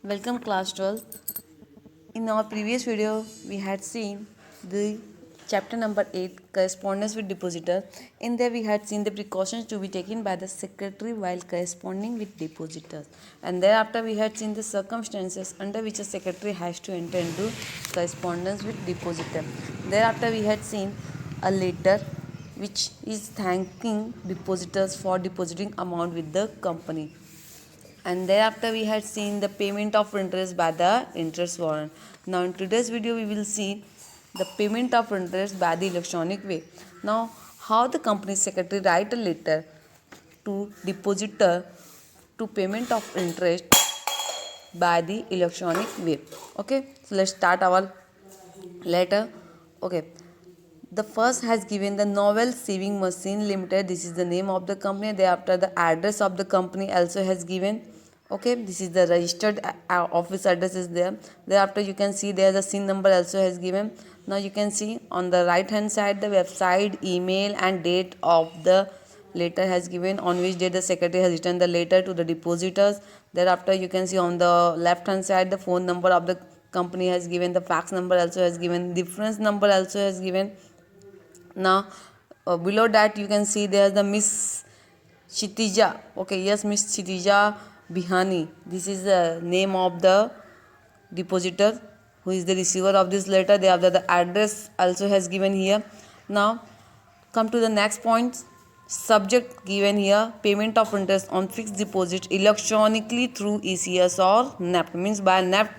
Welcome class 12. In our previous video, we had seen the chapter number 8 correspondence with depositor. In there we had seen the precautions to be taken by the secretary while corresponding with depositors. And thereafter we had seen the circumstances under which a secretary has to enter into correspondence with depositor. Thereafter we had seen a letter which is thanking depositors for depositing amount with the company. And thereafter we had seen the payment of interest by the interest warrant. Now in today's video we will see the payment of interest by the electronic way. Now how the company secretary write a letter to depositor to payment of interest by the electronic way. Okay, so let's start our letter. Okay, the first has given the Novel Saving Machine Limited. This is the name of the company. Thereafter the address of the company also has given. Okay, this is the registered office address is there. Thereafter you can see there the SIN number also has given. Now you can see on the right hand side the website, email and date of the letter has given, on which date the secretary has written the letter to the depositors. Thereafter you can see on the left hand side the phone number of the company has given, the fax number also has given, difference number also has given. Now below that you can see there is the Miss Kshitija. Okay, yes, Miss Kshitija Bihani. This is the name of the depositor who is the receiver of this letter. They have the address also has given here. Now come to the next point. Subject given here, payment of interest on fixed deposit electronically through ECS or NEFT, means by NEFT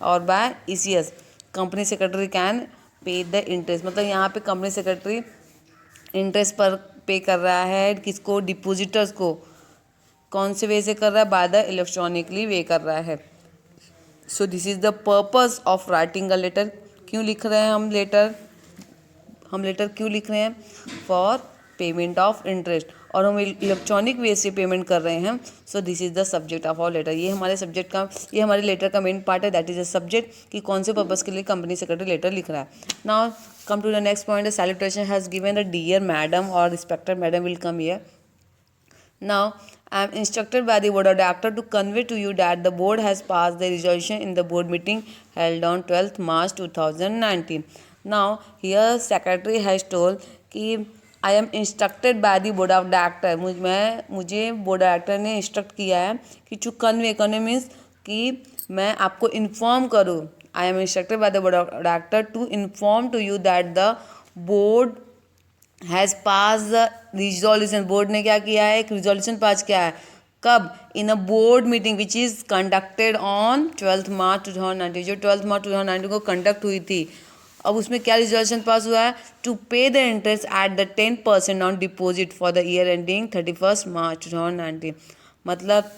or by ECS company secretary can pay the interest. मतलब यहाँ पे company secretary interest पर पे कर रहा है किसको, depositors को. कौन से वे से कर रहा है, बाय द इलेक्ट्रॉनिकली वे कर रहा है. So this is the purpose of writing a letter. क्यों लिख रहे हैं हम लेटर क्यों लिख रहे हैं, फॉर पेमेंट ऑफ इंटरेस्ट, और हम इलेक्ट्रॉनिक वे से पेमेंट कर रहे हैं. सो this is the subject of hour later. ये हमारे लेटर का मेन पार्ट है, दैट इज द सब्जेक्ट कि कौन से पर्पस के लिए कंपनी सेक्रेटरी लेटर लिख रहा है. Now come to the next point. The salutation has given the dear madam और respected madam will come here. Now, I am instructed by the board of directors to convey to you that the board has passed the resolution in the board meeting held on 12th March 2019. Now, here secretary has told कि I am instructed by the board of directors. मुझे board of director ने instruct किया है कि to convey means कि मैं आपको inform करूँ. I am instructed by the board of directors to inform to you that the board has pass the resolution. Board ने क्या किया है, एक रिजोल्यूशन पास किया है. कब, in a board meeting which is conducted on 12 March 2019. जो 12 March 2019 को कंडक्ट हुई थी. अब उसमें क्या रिजोल्यूशन पास हुआ है, टू पे the interest at the 10% on deposit for the year ending 31 मार्च 2019. मतलब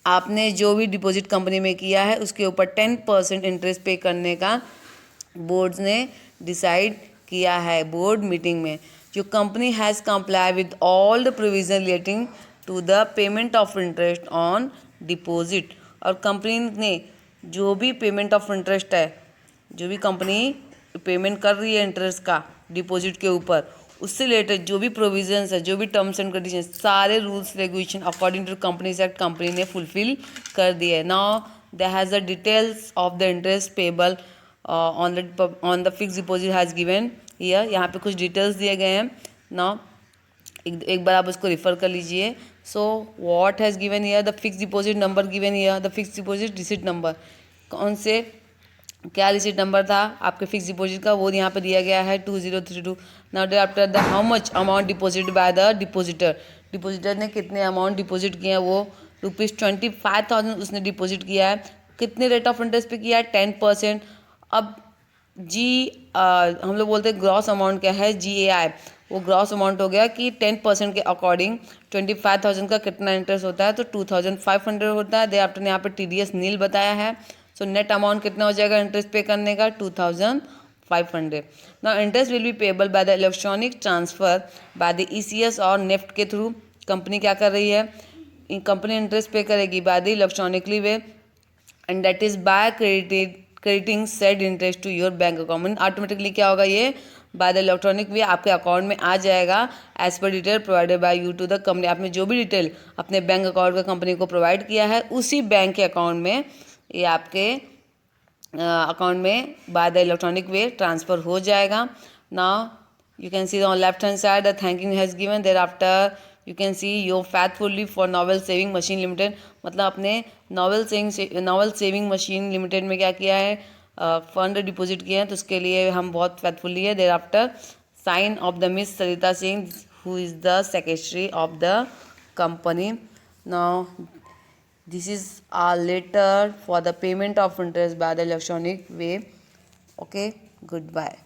आपने जो भी डिपॉजिट कंपनी में किया है उसके ऊपर 10% इंटरेस्ट पे करने का बोर्ड ने डिसाइड किया है बोर्ड मीटिंग में. जो company has comply with all the provision relating to the payment of interest on deposit. और कंपनी ने जो भी पेमेंट ऑफ इंटरेस्ट है, जो भी कंपनी पेमेंट कर रही है इंटरेस्ट का डिपॉजिट के ऊपर, उससे रिलेटेड जो भी प्रोविजंस है, जो भी टर्म्स एंड कंडीशन, सारे rules regulation according to companies act company ने फुलफिल कर दिए. Now there has the details of the interest payable on the fix deposit has given here. यहाँ पे कुछ डिटेल्स दिए गए हैं. नाउ एक बार आप उसको रिफर कर लीजिए. So what has given here, the fix deposit number given here, the fix deposit receipt number. कौन से क्या रिसीट नंबर था आपके फिक्स डिपॉजिट का, वो यहाँ पे दिया गया है 2032. Now day after the how much amount deposit by the depositor ने कितने अमाउंट डिपॉजिट किया है, वो ₹25,000 उसने डिपॉजिट किया है. कितने रेट ऑफ इंटरेस्ट पे किया है, 10%. अब हम लोग बोलते हैं ग्रॉस अमाउंट क्या है, GAI, वो ग्रॉस अमाउंट हो गया कि 10% के अकॉर्डिंग 25,000 का कितना इंटरेस्ट होता है, तो 2,500 होता है. दे आफ्टर यहाँ पे TDS नील बताया है. सो नेट अमाउंट कितना हो जाएगा इंटरेस्ट पे करने का, 2,500. Now interest will be payable by the electronic transfer by the ECS और नेफ्ट के थ्रू. कंपनी क्या कर रही है, कंपनी इंटरेस्ट पे करेगी by the electronically way, and that is by crediting said interest to your bank account. Automatically क्या होगा, ये बाय द इलेक्ट्रॉनिक वे आपके अकाउंट में आ जाएगा as per detail provided by you to the company. आपने जो भी डिटेल अपने बैंक अकाउंट का कंपनी को प्रोवाइड किया है, उसी बैंक के अकाउंट में ये आपके अकाउंट में bye the electronic way transfer हो जाएगा. Now you can see on left hand side the thanking has given. Thereafter you can see your faithfully for Novel Saving Machine Limited. मतलब अपने novel saving machine limited में क्या किया है, fund deposit किए हैं, तो उसके लिए हम बहुत फेथफुली है. There after sign off the miss Sarita Singh who is the secretary of the company. Now this is our letter for the payment of interest by the electronic way. Okay, goodbye.